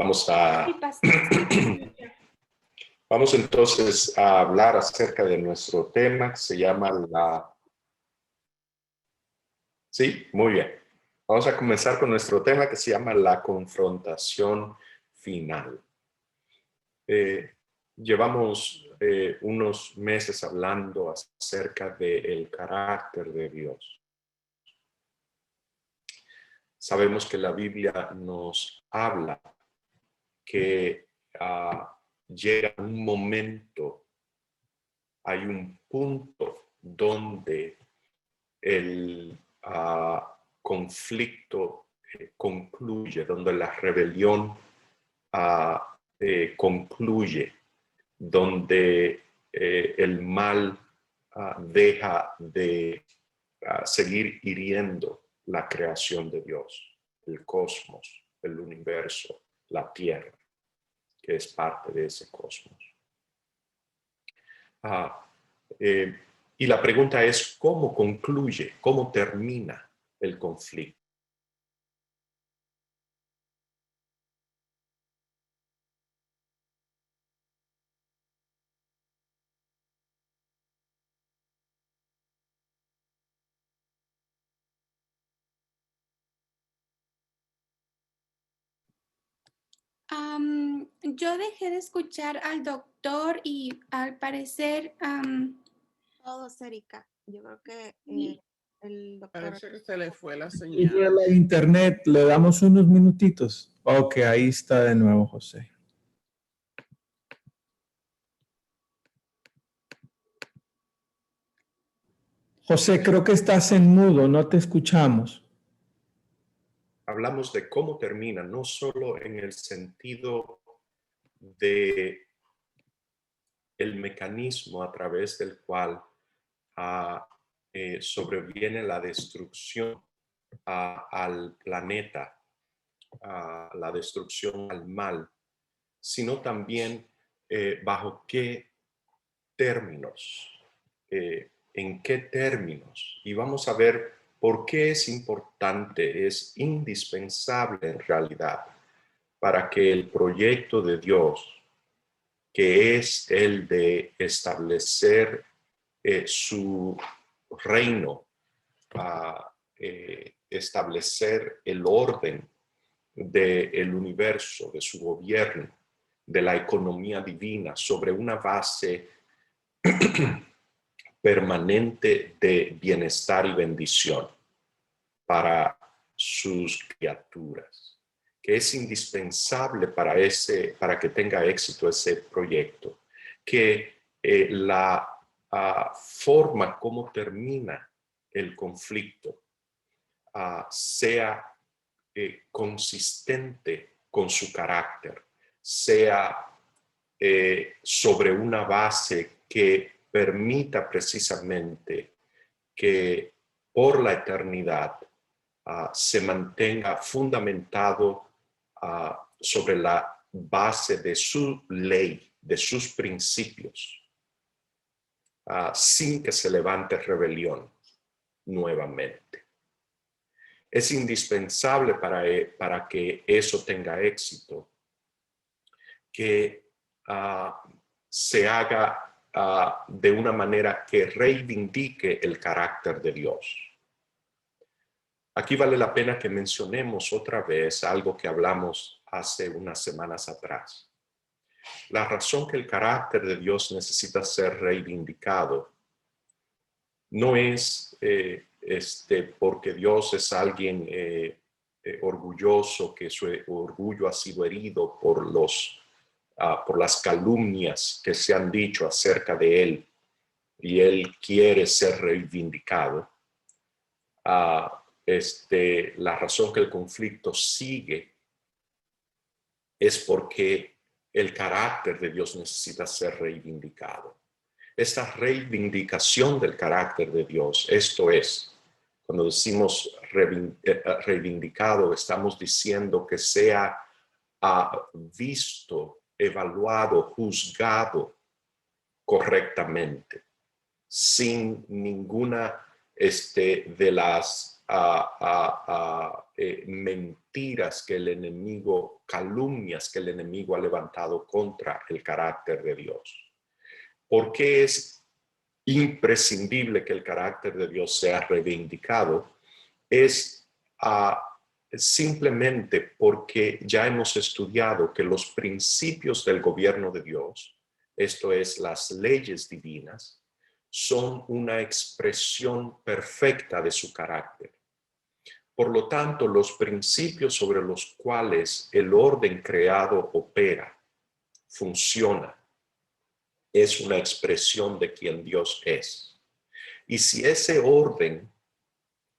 Vamos a... Vamos entonces a hablar acerca de nuestro tema que se llama la... Sí, muy bien. Vamos a comenzar con nuestro tema que se llama la confrontación final. Llevamos unos meses hablando acerca del carácter de Dios. Sabemos que la Biblia nos habla que llega un momento, hay un punto donde el conflicto concluye, donde la rebelión concluye, donde el mal deja de seguir hiriendo la creación de Dios, el cosmos, el universo, la tierra, que es parte de ese cosmos. Y la pregunta es, ¿cómo concluye, cómo termina el conflicto? Yo dejé de escuchar al doctor y al parecer... Todos, Erika. Yo creo que el doctor... Parece que se le fue la Y señal. la internet, le damos unos minutitos. Ok, ahí está de nuevo, José. José, creo que estás en mudo, no te escuchamos. Hablamos de cómo termina, no solo en el sentido de el mecanismo a través del cual sobreviene la destrucción al planeta, la destrucción al mal, sino también bajo qué términos, en qué términos. Y vamos a ver por qué es importante, es indispensable en realidad para que el proyecto de Dios, que es el de establecer su reino, establecer el orden del universo, de su gobierno, de la economía divina, sobre una base permanente de bienestar y bendición para sus criaturas, que es indispensable para que tenga éxito ese proyecto, que la forma como termina el conflicto sea consistente con su carácter, sea sobre una base que permita precisamente que por la eternidad se mantenga fundamentado sobre la base de su ley, de sus principios, sin que se levante rebelión nuevamente. Es indispensable para que eso tenga éxito, que se haga de una manera que reivindique el carácter de Dios. Aquí vale la pena que mencionemos otra vez algo que hablamos hace unas semanas atrás. La razón que el carácter de Dios necesita ser reivindicado no es porque Dios es alguien orgulloso, que su orgullo ha sido herido por las calumnias que se han dicho acerca de él y él quiere ser reivindicado. La razón que el conflicto sigue es porque el carácter de Dios necesita ser reivindicado. Esta reivindicación del carácter de Dios, esto es, cuando decimos reivindicado, estamos diciendo que sea visto, evaluado, juzgado correctamente, sin ninguna de las mentiras que el enemigo, calumnias que el enemigo ha levantado contra el carácter de Dios. ¿Por qué es imprescindible que el carácter de Dios sea reivindicado? Es simplemente porque ya hemos estudiado que los principios del gobierno de Dios, esto es, las leyes divinas, son una expresión perfecta de su carácter. Por lo tanto, los principios sobre los cuales el orden creado opera, funciona, es una expresión de quien Dios es. Y si ese orden,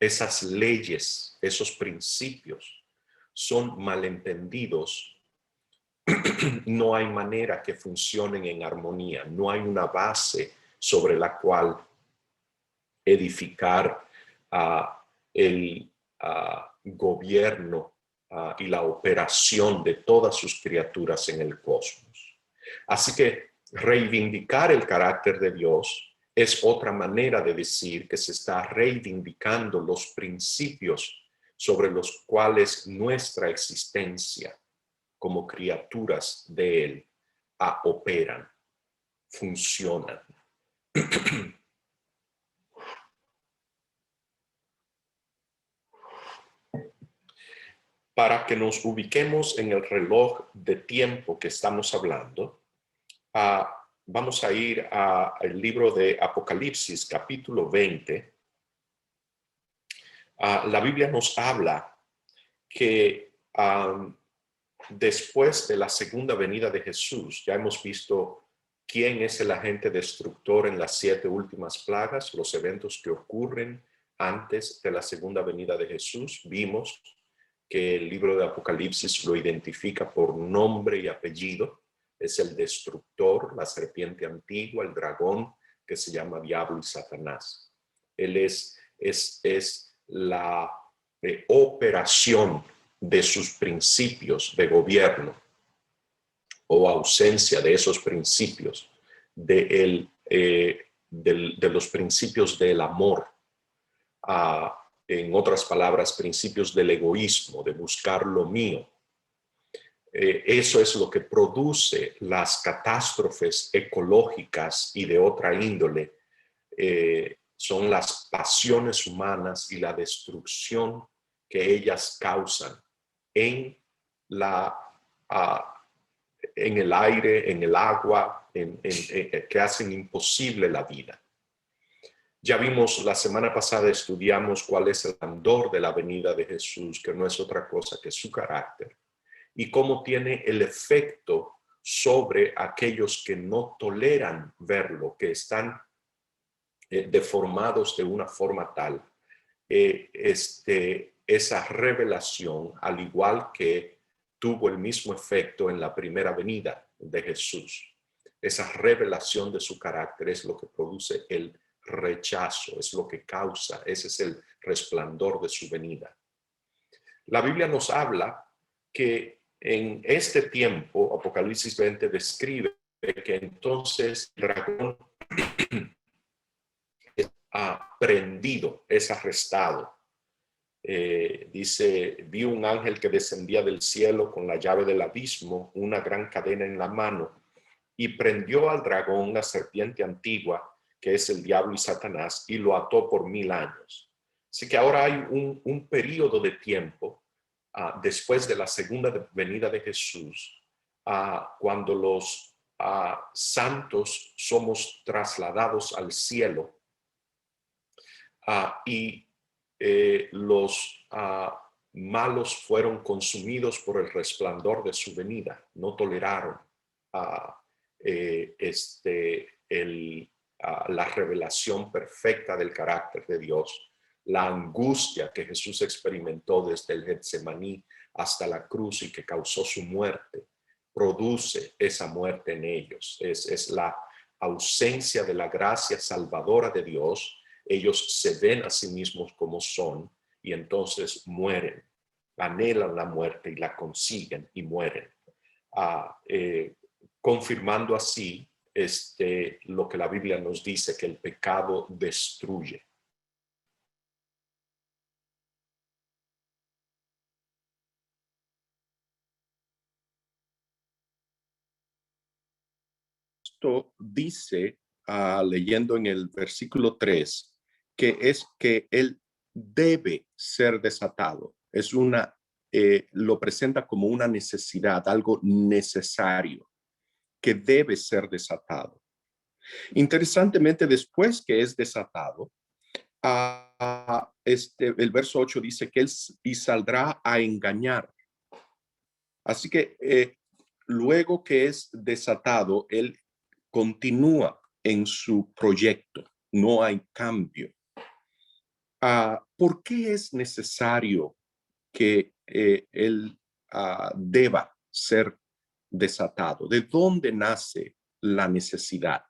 esas leyes, esos principios son malentendidos, no hay manera que funcionen en armonía, no hay una base sobre la cual edificar el gobierno y la operación de todas sus criaturas en el cosmos. Así que reivindicar el carácter de Dios es otra manera de decir que se está reivindicando los principios sobre los cuales nuestra existencia como criaturas de Él operan, funcionan. Para que nos ubiquemos en el reloj de tiempo que estamos hablando, vamos a ir al libro de Apocalipsis, capítulo 20. La Biblia nos habla que después de la segunda venida de Jesús, ya hemos visto quién es el agente destructor en las 7 últimas plagas, los eventos que ocurren antes de la segunda venida de Jesús. Vimos que el libro de Apocalipsis lo identifica por nombre y apellido. Es el destructor, la serpiente antigua, el dragón que se llama Diablo y Satanás. Él es la operación de sus principios de gobierno o ausencia de esos principios, de los principios del amor. En otras palabras, principios del egoísmo, de buscar lo mío. Eso es lo que produce las catástrofes ecológicas y de otra índole. Son las pasiones humanas y la destrucción que ellas causan en el aire, en el agua, que hacen imposible la vida. Ya vimos la semana pasada, estudiamos cuál es el candor de la venida de Jesús, que no es otra cosa que su carácter, y cómo tiene el efecto sobre aquellos que no toleran verlo, que están deformados de una forma tal. Esa revelación, al igual que tuvo el mismo efecto en la primera venida de Jesús, esa revelación de su carácter es lo que produce el rechazo, es lo que causa, ese es el resplandor de su venida. La Biblia nos habla que en este tiempo, Apocalipsis 20 describe que entonces el dragón es prendido, es arrestado. Dice, vi un ángel que descendía del cielo con la llave del abismo, una gran cadena en la mano, y prendió al dragón, la serpiente antigua, que es el diablo y Satanás, y lo ató por 1000 años. Así que ahora hay un periodo de tiempo después de la segunda venida de Jesús, cuando los santos somos trasladados al cielo y los malos fueron consumidos por el resplandor de su venida, no toleraron la revelación perfecta del carácter de Dios, la angustia que Jesús experimentó desde el Getsemaní hasta la cruz y que causó su muerte, produce esa muerte en ellos. Es la ausencia de la gracia salvadora de Dios. Ellos se ven a sí mismos como son y entonces mueren, anhelan la muerte y la consiguen y mueren, confirmando así lo que la Biblia nos dice, que el pecado destruye. texto dice, leyendo en el versículo 3, que es que él debe ser desatado. Es lo presenta como una necesidad, algo necesario, que debe ser desatado. Interesantemente, después que es desatado, el verso 8 dice que él y saldrá a engañar. Así que luego que es desatado, él continúa en su proyecto. No hay cambio. ¿Por qué es necesario que él deba ser desatado? ¿De dónde nace la necesidad?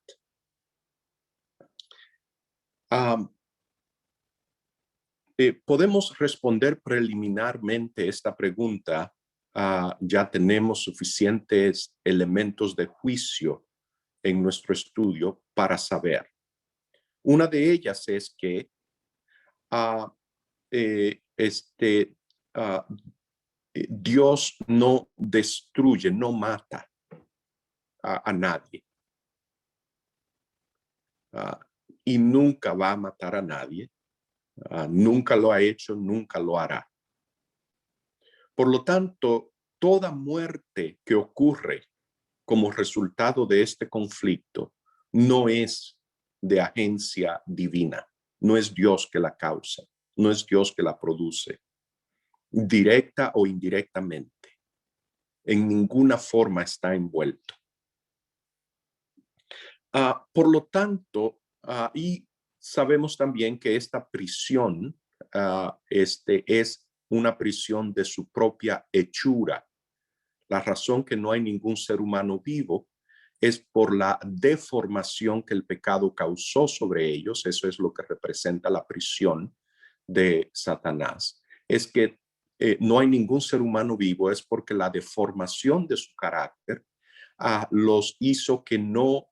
Podemos responder preliminarmente esta pregunta. Ya tenemos suficientes elementos de juicio en nuestro estudio para saber. Una de ellas es que Dios no destruye, no mata a nadie. Y nunca va a matar a nadie. Nunca lo ha hecho, nunca lo hará. Por lo tanto, toda muerte que ocurre como resultado de este conflicto no es de agencia divina. No es Dios que la causa, no es Dios que la produce, directa o indirectamente. En ninguna forma está envuelto. Por lo tanto, y sabemos también que esta prisión es una prisión de su propia hechura. La razón que no hay ningún ser humano vivo es por la deformación que el pecado causó sobre ellos. Eso es lo que representa la prisión de Satanás. Es que no hay ningún ser humano vivo, es porque la deformación de su carácter los hizo que no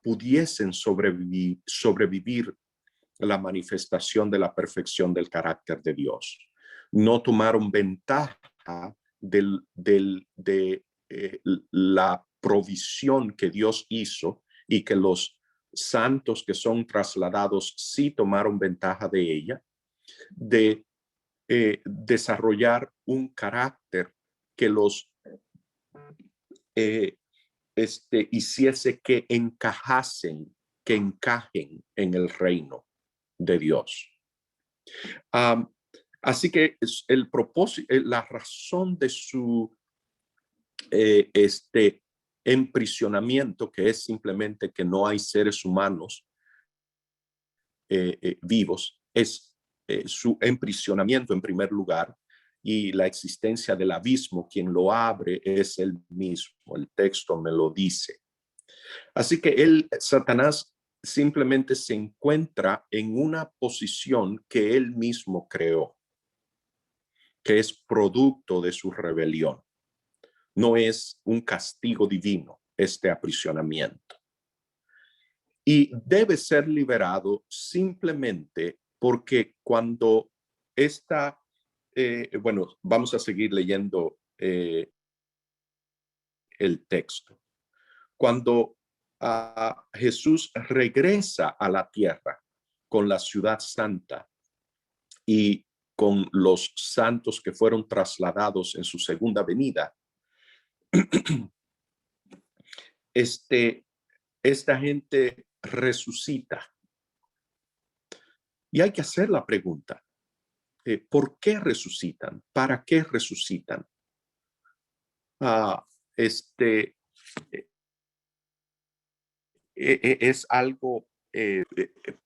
pudiesen sobrevivir la manifestación de la perfección del carácter de Dios. No tomaron ventaja de la provisión que Dios hizo y que los santos que son trasladados sí tomaron ventaja de ella, de desarrollar un carácter que los hiciese que encajen en el reino de Dios. Así que el propósito, la razón de su emprisionamiento, que es simplemente que no hay seres humanos vivos, es su emprisionamiento en primer lugar, y la existencia del abismo, quien lo abre es él mismo. El texto me lo dice. Así que Satanás simplemente se encuentra en una posición que él mismo creó, que es producto de su rebelión. No es un castigo divino este aprisionamiento. Y debe ser liberado simplemente porque cuando bueno, vamos a seguir leyendo el texto. Cuando Jesús regresa a la tierra con la ciudad santa y con los santos que fueron trasladados en su segunda venida, esta gente resucita. Y hay que hacer la pregunta, ¿por qué resucitan? ¿Para qué resucitan? Es algo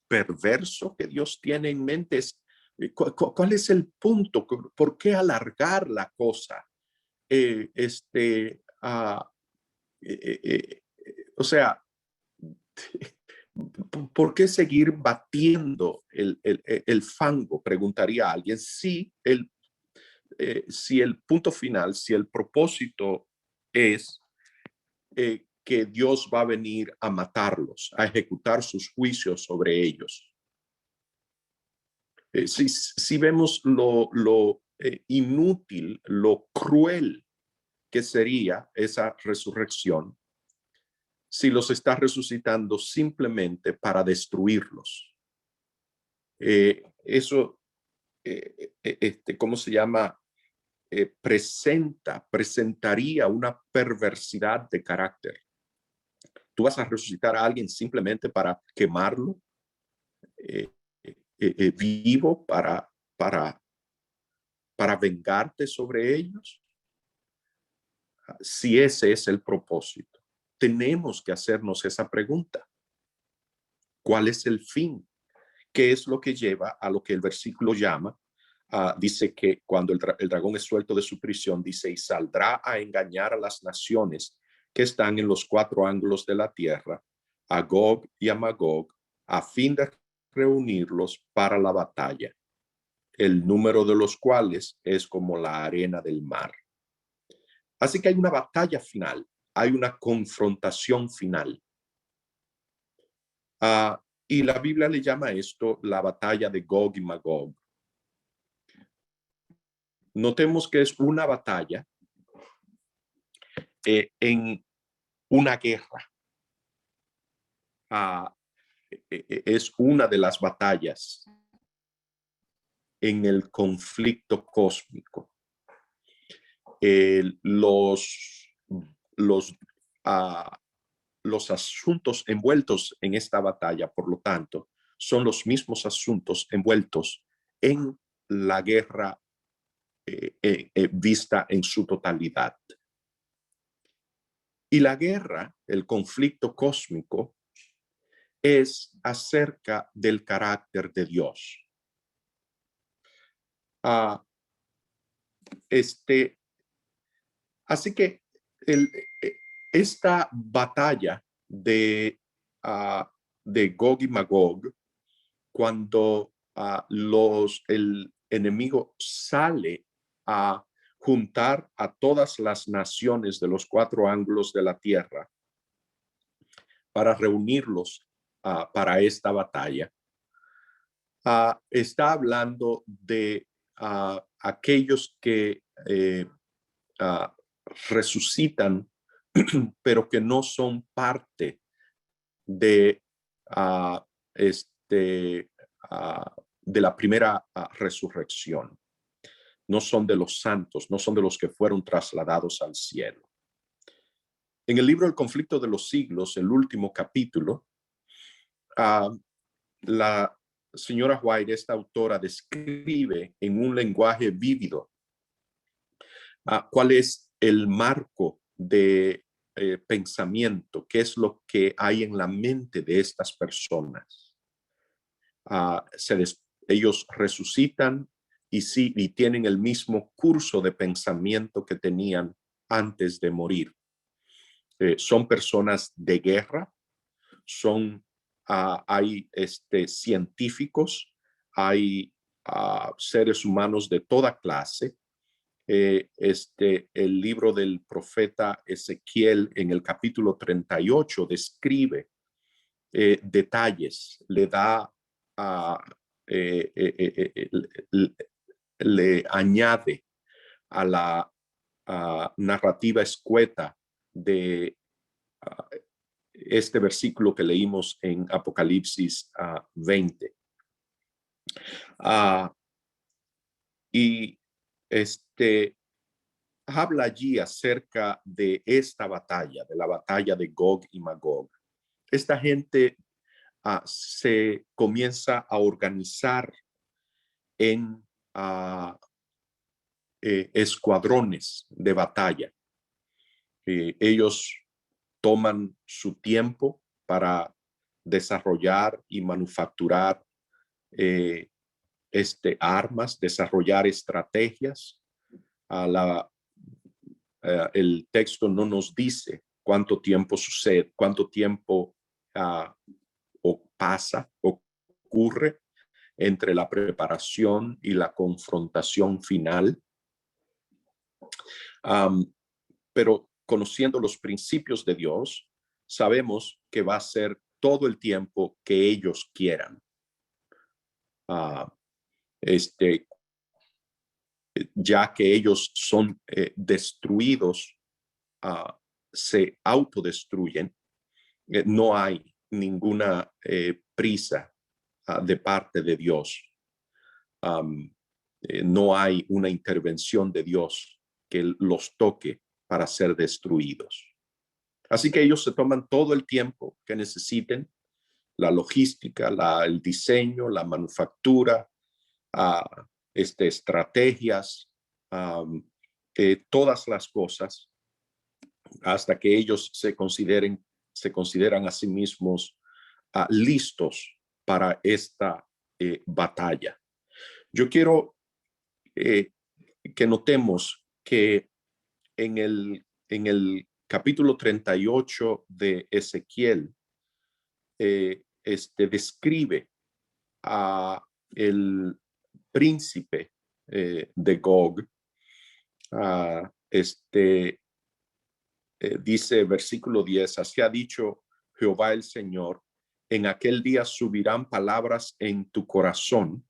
perverso que Dios tiene en mente. ¿Cuál es el punto? ¿Por qué alargar la cosa? O sea, ¿por qué seguir batiendo el fango? Preguntaría alguien. Si el punto final, si el propósito es que Dios va a venir a matarlos, a ejecutar sus juicios sobre ellos. Si vemos lo inútil, lo cruel que sería esa resurrección, si los está resucitando simplemente para destruirlos. Eso, ¿cómo se llama? Presentaría una perversidad de carácter. Tú vas a resucitar a alguien simplemente para quemarlo vivo, para vengarte sobre ellos. Si ese es el propósito, tenemos que hacernos esa pregunta. ¿Cuál es el fin? ¿Qué es lo que lleva a lo que el versículo llama? Dice que cuando el dragón es suelto de su prisión, dice, y saldrá a engañar a las naciones que están en los 4 ángulos de la tierra, a Gog y a Magog, a fin de reunirlos para la batalla, el número de los cuales es como la arena del mar. Así que hay una batalla final, hay una confrontación final. Y la Biblia le llama esto la batalla de Gog y Magog. Notemos que es una batalla en una guerra. Es una de las batallas en el conflicto cósmico. Los asuntos envueltos en esta batalla, por lo tanto, son los mismos asuntos envueltos en la guerra vista en su totalidad. Y la guerra, el conflicto cósmico, es acerca del carácter de Dios. Así que esta batalla de Gog y Magog, cuando el enemigo sale a juntar a todas las naciones de los 4 ángulos de la tierra para reunirlos para esta batalla, está hablando de aquellos que resucitan, pero que no son parte de de la primera resurrección. No son de los santos, no son de los que fueron trasladados al cielo. En el libro El conflicto de los siglos, el último capítulo, la señora White, esta autora, describe en un lenguaje vívido cuál es el marco de pensamiento, qué es lo que hay en la mente de estas personas. Ellos resucitan y tienen el mismo curso de pensamiento que tenían antes de morir. Son personas de guerra, hay científicos, hay seres humanos de toda clase. El libro del profeta Ezequiel en el capítulo 38 describe detalles, le da le añade a la narrativa escueta de este versículo que leímos en Apocalipsis 20. Y habla allí acerca de esta batalla, de la batalla de Gog y Magog. Esta gente se comienza a organizar en escuadrones de batalla. Ellos toman su tiempo para desarrollar y manufacturar armas, desarrollar estrategias. El texto no nos dice cuánto tiempo sucede, cuánto tiempo ocurre entre la preparación y la confrontación final. Pero conociendo los principios de Dios, sabemos que va a ser todo el tiempo que ellos quieran. Ya que ellos son destruidos, se autodestruyen no hay ninguna prisa de parte de Dios. No hay una intervención de Dios que los toque para ser destruidos. Así que ellos se toman todo el tiempo que necesiten, la logística, el diseño, la manufactura, estrategias, todas las cosas, hasta que ellos se consideran a sí mismos listos para esta batalla. Yo quiero que notemos que en el capítulo 38 de Ezequiel, describe a el príncipe de Gog. Dice versículo 10, así ha dicho Jehová el Señor, en aquel día subirán palabras en tu corazón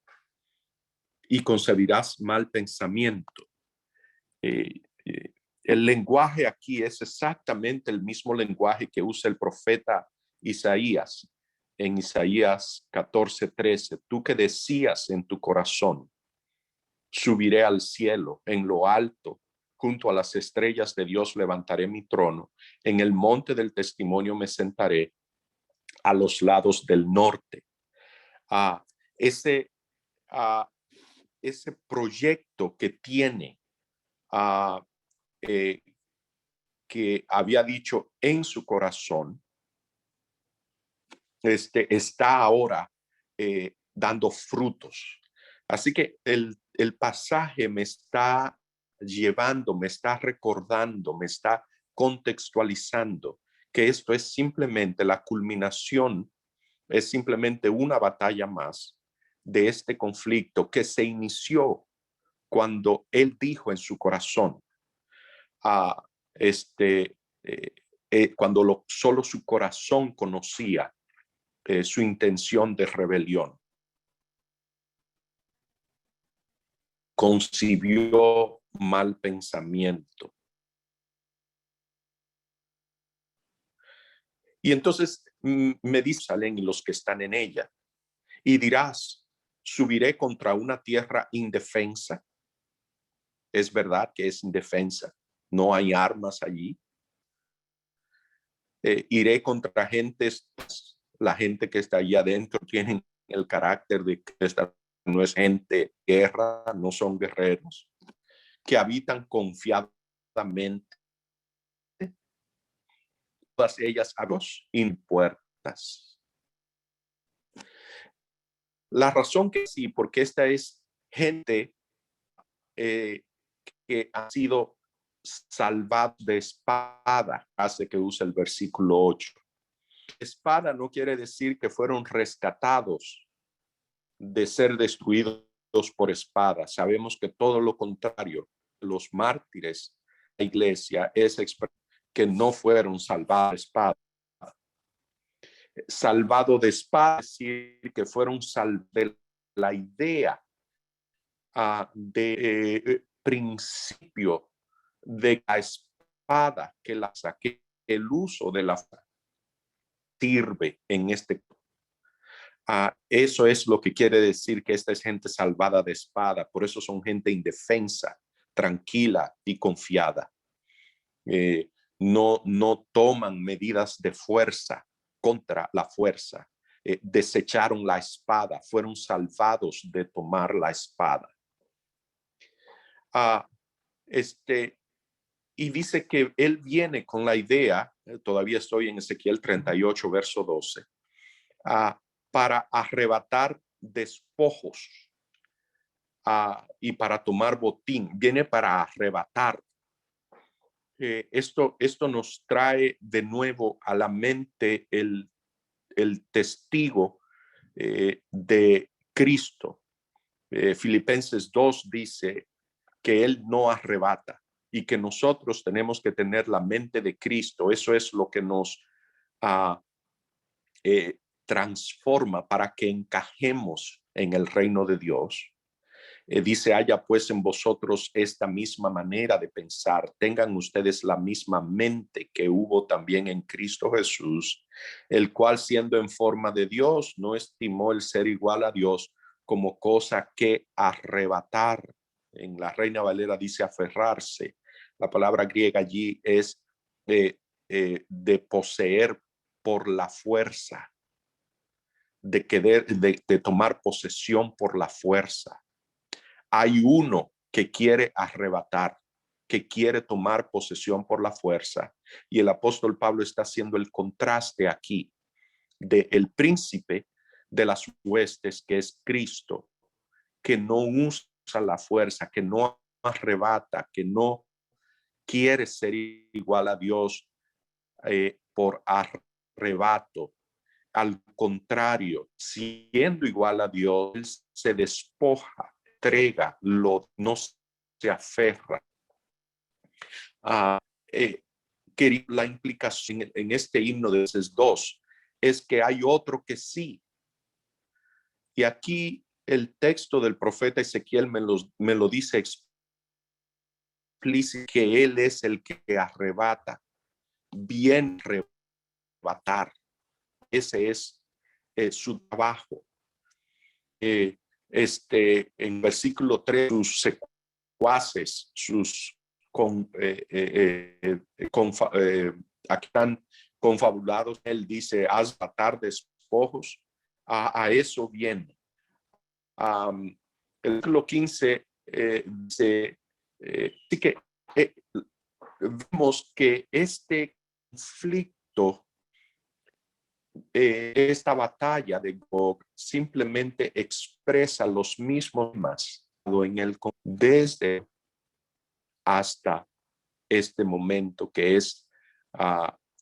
y concebirás mal pensamiento. El lenguaje aquí es exactamente el mismo lenguaje que usa el profeta Isaías en Isaías 14:13. Tú que decías en tu corazón, subiré al cielo, en lo alto, junto a las estrellas de Dios levantaré mi trono, en el monte del testimonio me sentaré, a los lados del norte. Ese proyecto que tiene, que había dicho en su corazón, está ahora dando frutos. Así que el pasaje me está llevando, me está recordando, me está contextualizando que esto es simplemente la culminación, es simplemente una batalla más de este conflicto que se inició cuando él dijo en su corazón, cuando solo su corazón conocía su intención de rebelión. Concibió mal pensamiento. Y entonces me dice, salen los que están en ella, y dirás, subiré contra una tierra indefensa. Es verdad que es indefensa, no hay armas allí. Iré contra gentes, la gente que está allí adentro tienen el carácter de que esta no es gente de guerra, no son guerreros, que habitan confiadamente, todas ellas a los impuertas. La razón que sí, porque esta es gente que ha sido salvada de espada, hace que usa el versículo 8. Espada no quiere decir que fueron rescatados de ser destruidos por espada. Sabemos que todo lo contrario, los mártires de la iglesia es que no fueron salvados de espada. Salvado de espada es decir que fueron salvados de la idea de principio de la espada, que la saque, el uso de la sirve en este. Eso es lo que quiere decir que esta es gente salvada de espada. Por eso son gente indefensa, tranquila y confiada. No toman medidas de fuerza contra la fuerza. Desecharon la espada, fueron salvados de tomar la espada. Y dice que él viene con la idea, todavía estoy en Ezequiel 38, verso 12, para arrebatar despojos y para tomar botín. Viene para arrebatar. Esto nos trae de nuevo a la mente el testigo de Cristo. Filipenses 2 dice que él no arrebata y que nosotros tenemos que tener la mente de Cristo. Eso es lo que nos transforma para que encajemos en el reino de Dios. Dice, haya pues en vosotros esta misma manera de pensar, tengan ustedes la misma mente que hubo también en Cristo Jesús, el cual siendo en forma de Dios, no estimó el ser igual a Dios como cosa que arrebatar. En la Reina Valera dice aferrarse. La palabra griega allí es de poseer por la fuerza, de tomar posesión por la fuerza. Hay uno que quiere arrebatar, que quiere tomar posesión por la fuerza. Y el apóstol Pablo está haciendo el contraste aquí del príncipe de las huestes, que es Cristo, que no usa la fuerza, que no arrebata, que no quiere ser igual a Dios por arrebato. Al contrario, siendo igual a Dios, él se despoja, entrega, no se aferra. Que la implicación en este himno de Eclesiastés 2 es que hay otro que sí. Y aquí el texto del profeta Ezequiel me lo dice explícito, que él es el que arrebata, bien arrebatar. Ese es su trabajo. En versículo 3, sus secuaces, aquí están confabulados. Él dice, haz matar despojos. A eso viene. El versículo 15 dice, sí que vemos que este conflicto, esta batalla de Gog simplemente expresa los mismos temas en el desde hasta este momento, que es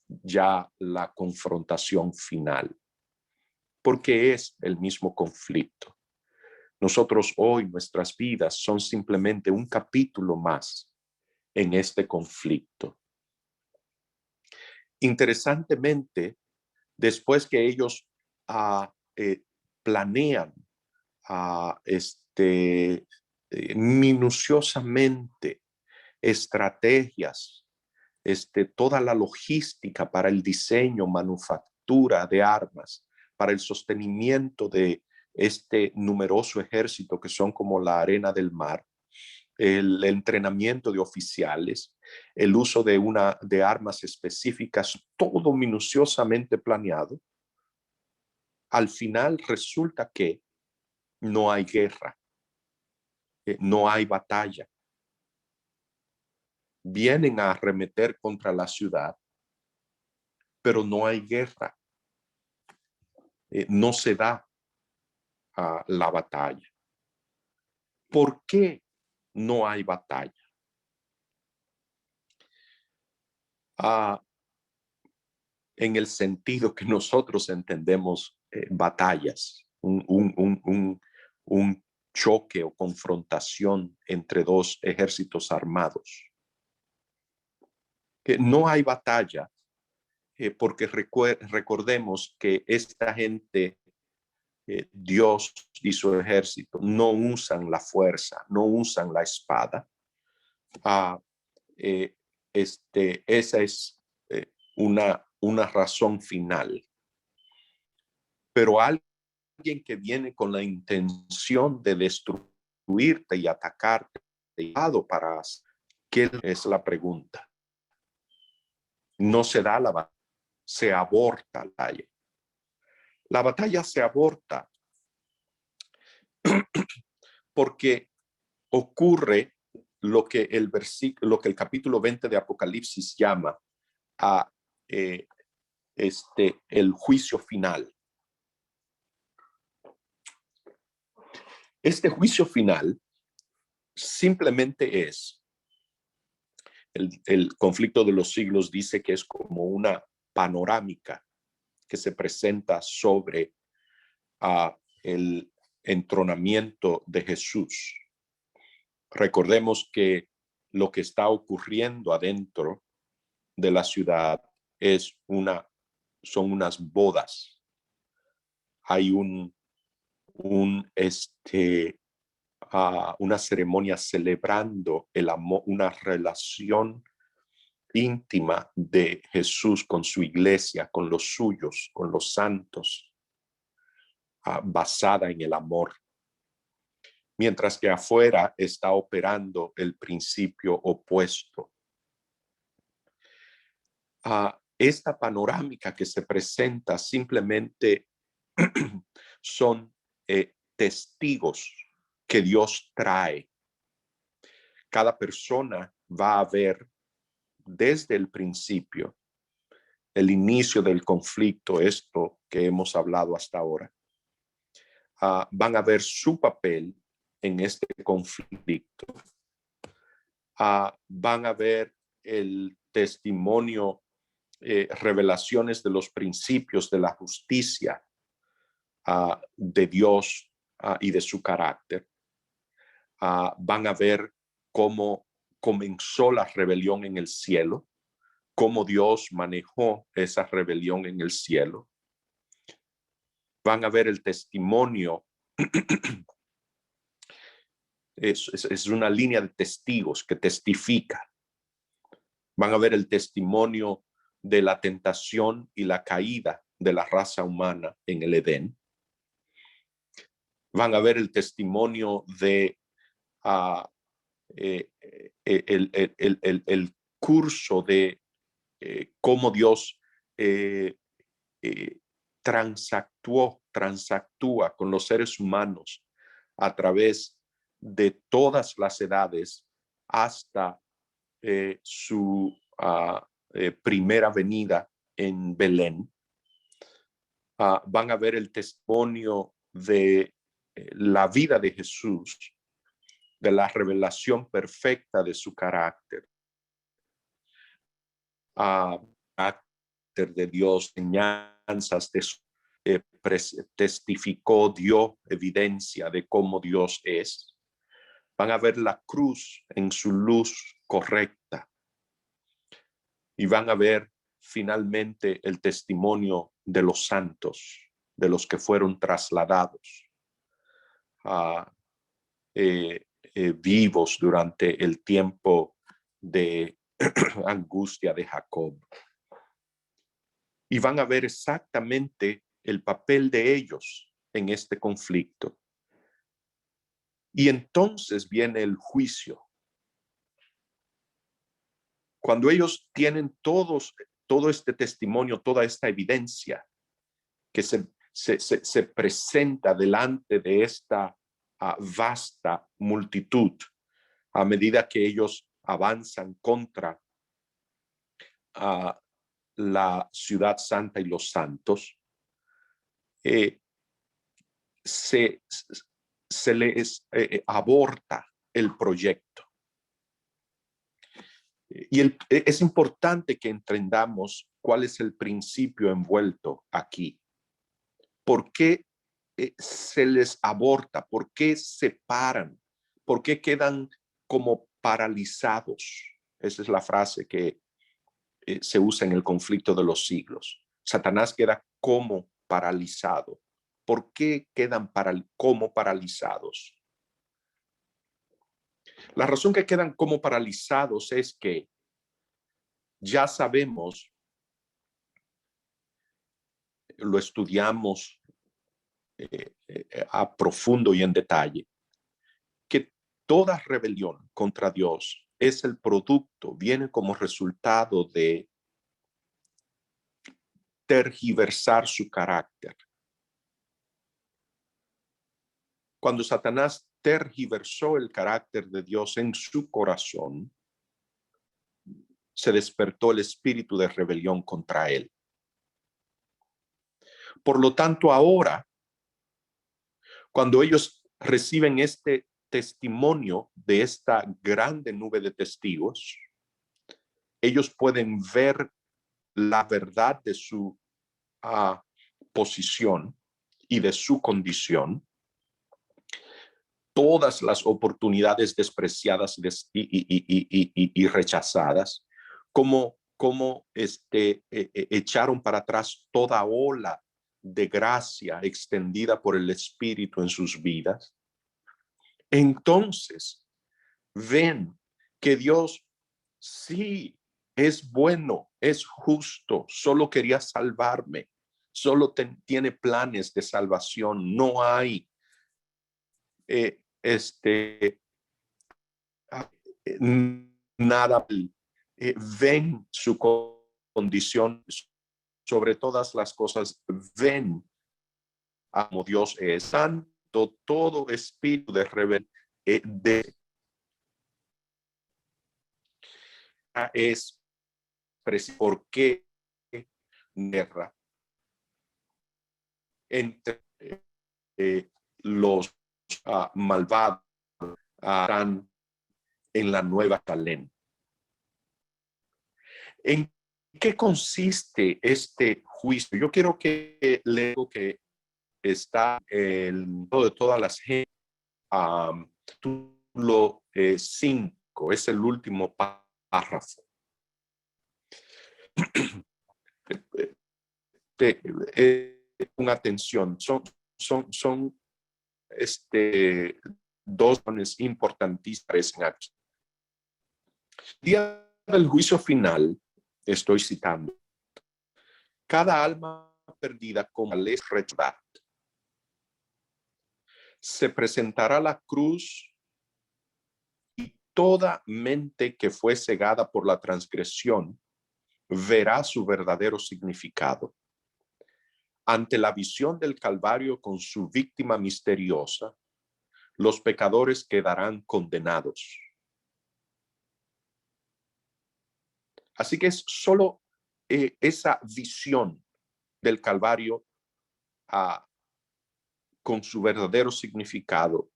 ya la confrontación final, porque es el mismo conflicto. Nosotros hoy, nuestras vidas son simplemente un capítulo más en este conflicto. Interesantemente, después que ellos planean minuciosamente estrategias, toda la logística para el diseño, manufactura de armas, para el sostenimiento de este numeroso ejército que son como la arena del mar, el entrenamiento de oficiales, el uso de armas específicas, todo minuciosamente planeado. Al final resulta que no hay guerra, no hay batalla. Vienen a arremeter contra la ciudad, pero no hay guerra. No se da la batalla. ¿Por qué no hay batalla? En el sentido que nosotros entendemos batallas, un choque o confrontación entre dos ejércitos armados. No hay batalla porque recordemos que esta gente, Dios y su ejército, no usan la fuerza, no usan la espada. Esa es una razón final. Pero alguien que viene con la intención de destruirte y atacarte, para ¿qué es la pregunta? No se da la batalla, se aborta la batalla. La batalla se aborta porque ocurre lo que el capítulo 20 de Apocalipsis llama el juicio final. Este juicio final simplemente es, el conflicto de los siglos dice que es como una panorámica que se presenta sobre el entronamiento de Jesús. Recordemos que lo que está ocurriendo adentro de la ciudad son unas bodas. Hay una ceremonia celebrando el amor, una relación íntima de Jesús con su iglesia, con los suyos, con los santos, basada en el amor. Mientras que afuera está operando el principio opuesto. Esta panorámica que se presenta simplemente son testigos que Dios trae. Cada persona va a ver desde el principio, el inicio del conflicto, esto que hemos hablado hasta ahora. Van a ver su papel en este conflicto. Van a ver el testimonio, revelaciones de los principios de la justicia de Dios y de su carácter. Van a ver cómo comenzó la rebelión en el cielo, cómo Dios manejó esa rebelión en el cielo. Van a ver el testimonio. Es una línea de testigos que testifica. Van a ver el testimonio de la tentación y la caída de la raza humana en el Edén. Van a ver el testimonio de el curso de cómo Dios transactúa con los seres humanos a través de todas las edades hasta su primera venida en Belén. Van a ver el testimonio de la vida de Jesús, de la revelación perfecta de su carácter, carácter de Dios, enseñanzas de su, testificó, dio evidencia de cómo Dios es. Van a ver la cruz en su luz correcta y van a ver finalmente el testimonio de los santos, de los que fueron trasladados vivos durante el tiempo de angustia de Jacob. Y van a ver exactamente el papel de ellos en este conflicto. Y entonces viene el juicio. Cuando ellos tienen todo este testimonio, toda esta evidencia que se presenta delante de esta vasta multitud, a medida que ellos avanzan contra la ciudad santa y los santos, se les aborta el proyecto. Y es importante que entendamos cuál es el principio envuelto aquí. ¿Por qué se les aborta? ¿Por qué se paran? ¿Por qué quedan como paralizados? Esa es la frase que se usa en el conflicto de los siglos. Satanás queda como paralizado. ¿Por qué quedan como paralizados? La razón que quedan como paralizados es que ya sabemos, lo estudiamos a profundo y en detalle, que toda rebelión contra Dios es el producto, viene como resultado de tergiversar su carácter. Cuando Satanás tergiversó el carácter de Dios en su corazón, se despertó el espíritu de rebelión contra él. Por lo tanto, ahora, cuando ellos reciben este testimonio de esta grande nube de testigos, ellos pueden ver la verdad de su posición y de su condición, todas las oportunidades despreciadas y rechazadas, como echaron para atrás toda ola de gracia extendida por el Espíritu en sus vidas, entonces ven que Dios sí es bueno, es justo, solo quería salvarme, solo tiene planes de salvación, no hay nada. Ven su condición sobre todas las cosas, ven como Dios es santo, todo espíritu de rebelión es por qué guerra entre los malvados harán en la Nueva Jerusalén. ¿En qué consiste este juicio? Yo quiero que leo que está en de todas las gentes, capítulo 5, es el último párrafo. Con atención, son dos importantísimas aquí. El día del juicio final, estoy citando, cada alma perdida como les rechazada se presentará a la cruz y toda mente que fue cegada por la transgresión verá su verdadero significado. Ante la visión del Calvario con su víctima misteriosa, los pecadores quedarán condenados. Así que es solo esa visión del Calvario con su verdadero significado,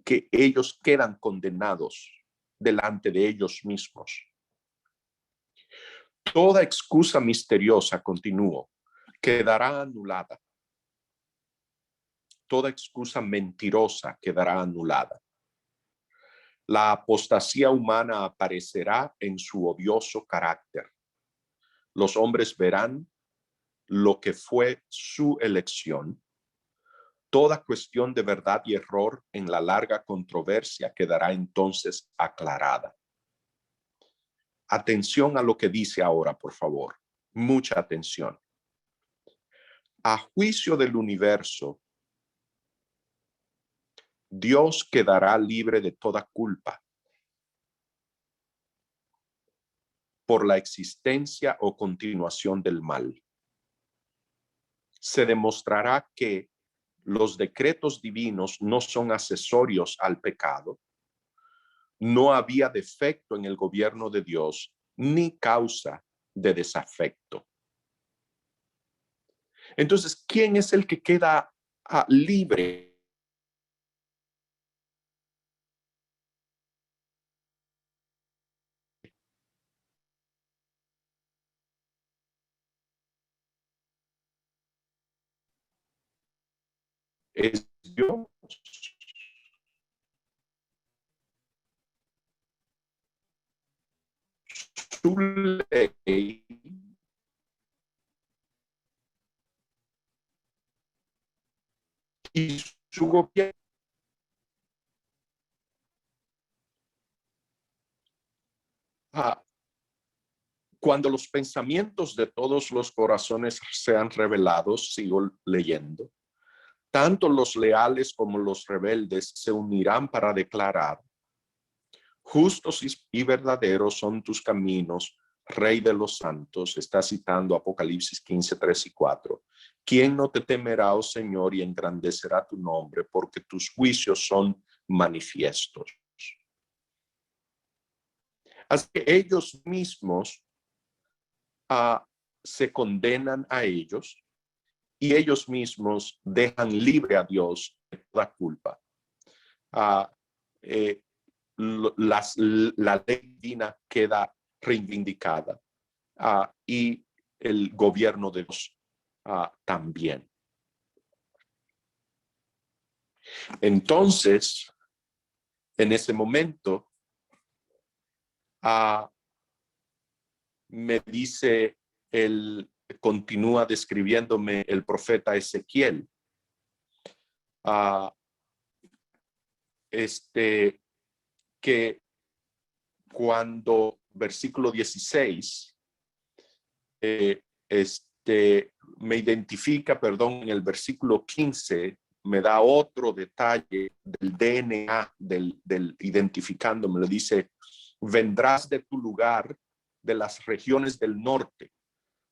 que ellos quedan condenados delante de ellos mismos. Toda excusa misteriosa, continúo, quedará anulada. Toda excusa mentirosa quedará anulada. La apostasía humana aparecerá en su odioso carácter. Los hombres verán lo que fue su elección. Toda cuestión de verdad y error en la larga controversia quedará entonces aclarada. Atención a lo que dice ahora, por favor. Mucha atención. A juicio del universo, Dios quedará libre de toda culpa por la existencia o continuación del mal. Se demostrará que los decretos divinos no son accesorios al pecado. No había defecto en el gobierno de Dios ni causa de desafecto. Entonces, ¿quién es el que queda libre? Es Dios. Su ley y su gobierno. Cuando los pensamientos de todos los corazones sean revelados, sigo leyendo, tanto los leales como los rebeldes se unirán para declarar: justos y verdaderos son tus caminos, Rey de los santos. Está citando Apocalipsis 15, 3 y 4. ¿Quién no te temerá, oh Señor, y engrandecerá tu nombre? Porque tus juicios son manifiestos. Así que ellos mismos se condenan a ellos y ellos mismos dejan libre a Dios de toda culpa. La ley divina queda reivindicada y el gobierno de Dios también. Entonces, en ese momento, me dice, continúa describiéndome el profeta Ezequiel. que cuando versículo 16 me identifica, perdón, en el versículo 15 me da otro detalle del DNA, del identificándome, le dice, vendrás de tu lugar, de las regiones del norte.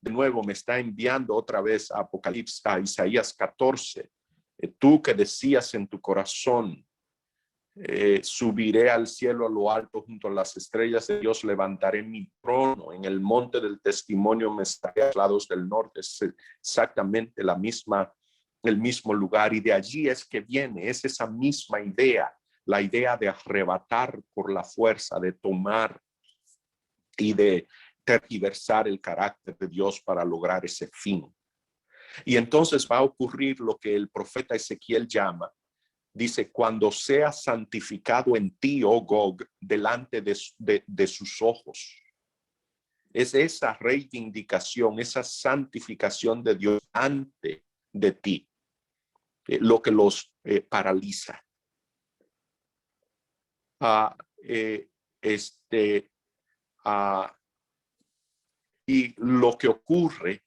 De nuevo me está enviando otra vez a Apocalipsis, a Isaías 14. Tú que decías en tu corazón, subiré al cielo a lo alto junto a las estrellas de Dios, levantaré mi trono en el monte del testimonio, me estaré a los lados del norte. Es exactamente el mismo lugar, y de allí es que viene, es esa misma idea, la idea de arrebatar por la fuerza, de tomar y de tergiversar el carácter de Dios para lograr ese fin. Y entonces va a ocurrir lo que el profeta Ezequiel llama, dice, cuando sea santificado en ti, oh Gog, delante de sus ojos. Es esa reivindicación, esa santificación de Dios ante de ti, lo que los paraliza. Y lo que ocurre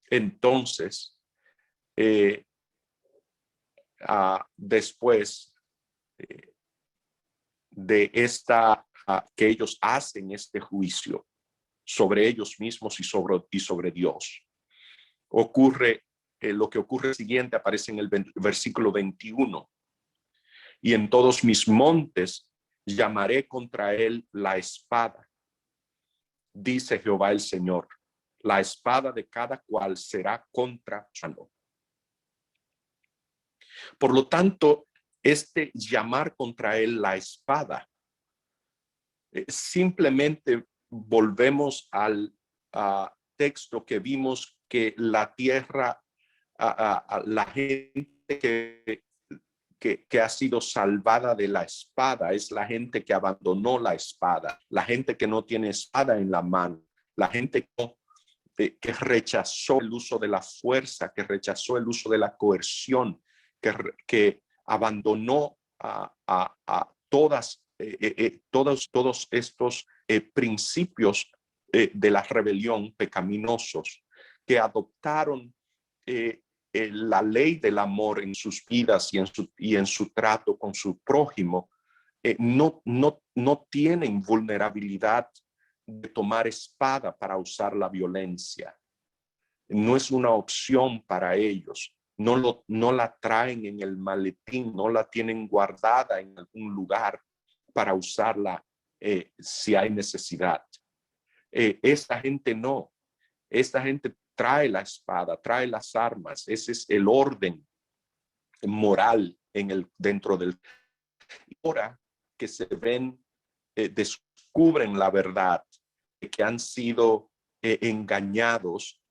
entonces, después de que ellos hacen este juicio sobre ellos mismos y sobre Dios, ocurre lo que ocurre siguiente, aparece en el versículo 21. Y en todos mis montes llamaré contra él la espada, dice Jehová el Señor. La espada de cada cual será contra su mano. Por lo tanto, este llamar contra él la espada, simplemente volvemos al texto que vimos, que la tierra, la gente que ha sido salvada de la espada es la gente que abandonó la espada, la gente que no tiene espada en la mano, la gente que rechazó el uso de la fuerza, que rechazó el uso de la coerción, que abandonó a todos estos principios de la rebelión pecaminosos, que adoptaron la ley del amor en sus vidas y en su trato con su prójimo. No tienen vulnerabilidad de tomar espada para usar la violencia. No es una opción para ellos. No la traen en el maletín, no la tienen guardada en algún lugar para usarla si hay necesidad. Esta gente no. Esta gente trae la espada, trae las armas. Ese es el orden moral dentro del. Ahora que se ven, descubren la verdad, que han sido engañados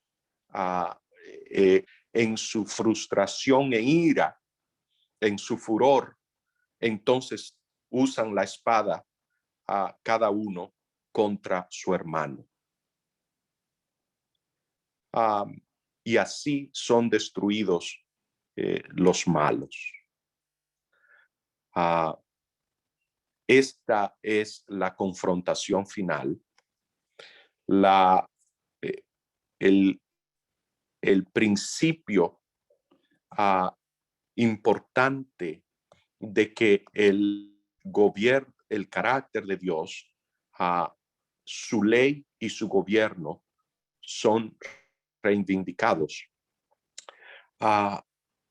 en su frustración e ira, en su furor, entonces usan la espada a cada uno contra su hermano. Y así son destruidos los malos. Esta es la confrontación final, el principio importante de que el gobierno, el carácter de Dios, su ley y su gobierno son reivindicados.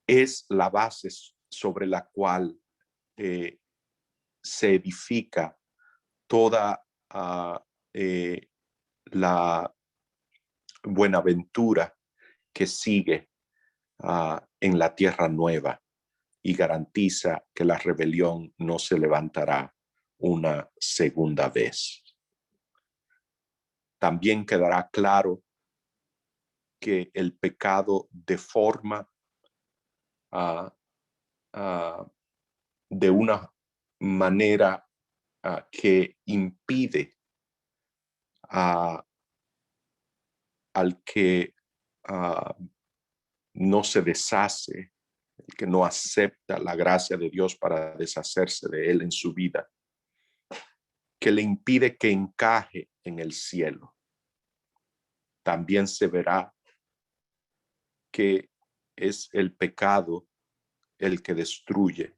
Es la base sobre la cual se edifica toda la buenaventura que sigue en la tierra nueva y garantiza que la rebelión no se levantará una segunda vez. También quedará claro que el pecado deforma de una manera que impide al que no se deshace el que no acepta la gracia de Dios para deshacerse de él en su vida, que le impide que encaje en el cielo, también se verá que es el pecado el que destruye,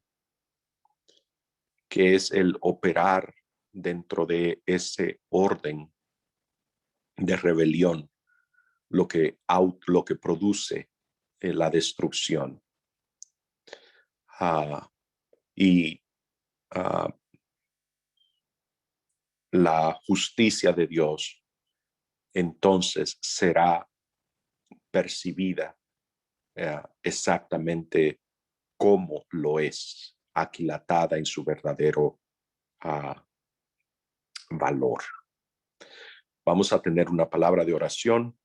que es el operar dentro de ese orden de rebelión, lo que produce la destrucción. Y la justicia de Dios entonces será percibida exactamente como lo es, aquilatada en su verdadero valor. Vamos a tener una palabra de oración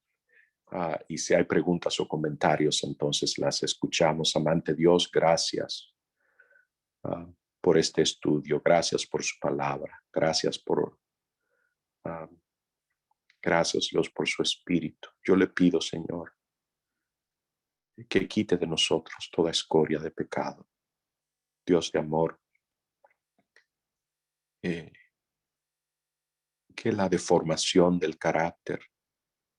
y si hay preguntas o comentarios, entonces las escuchamos. Amante Dios, gracias por este estudio, gracias por su palabra, gracias Dios por su espíritu. Yo le pido, Señor, que quite de nosotros toda escoria de pecado. Dios de amor, que la deformación del carácter,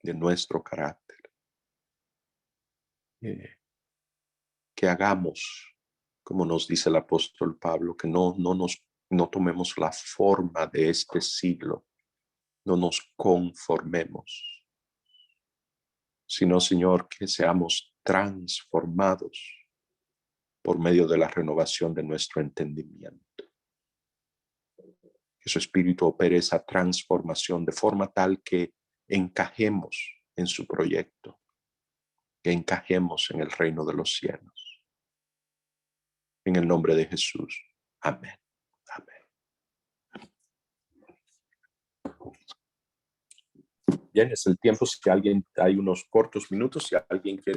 de nuestro carácter, que hagamos, como nos dice el apóstol Pablo, que no tomemos la forma de este siglo, no nos conformemos, sino, Señor, que seamos transformados por medio de la renovación de nuestro entendimiento. Que su espíritu opere esa transformación de forma tal que encajemos en su proyecto, que encajemos en el reino de los cielos. En el nombre de Jesús. Amén. Amén. Bien, es el tiempo. Si alguien, hay unos cortos minutos, si alguien quiere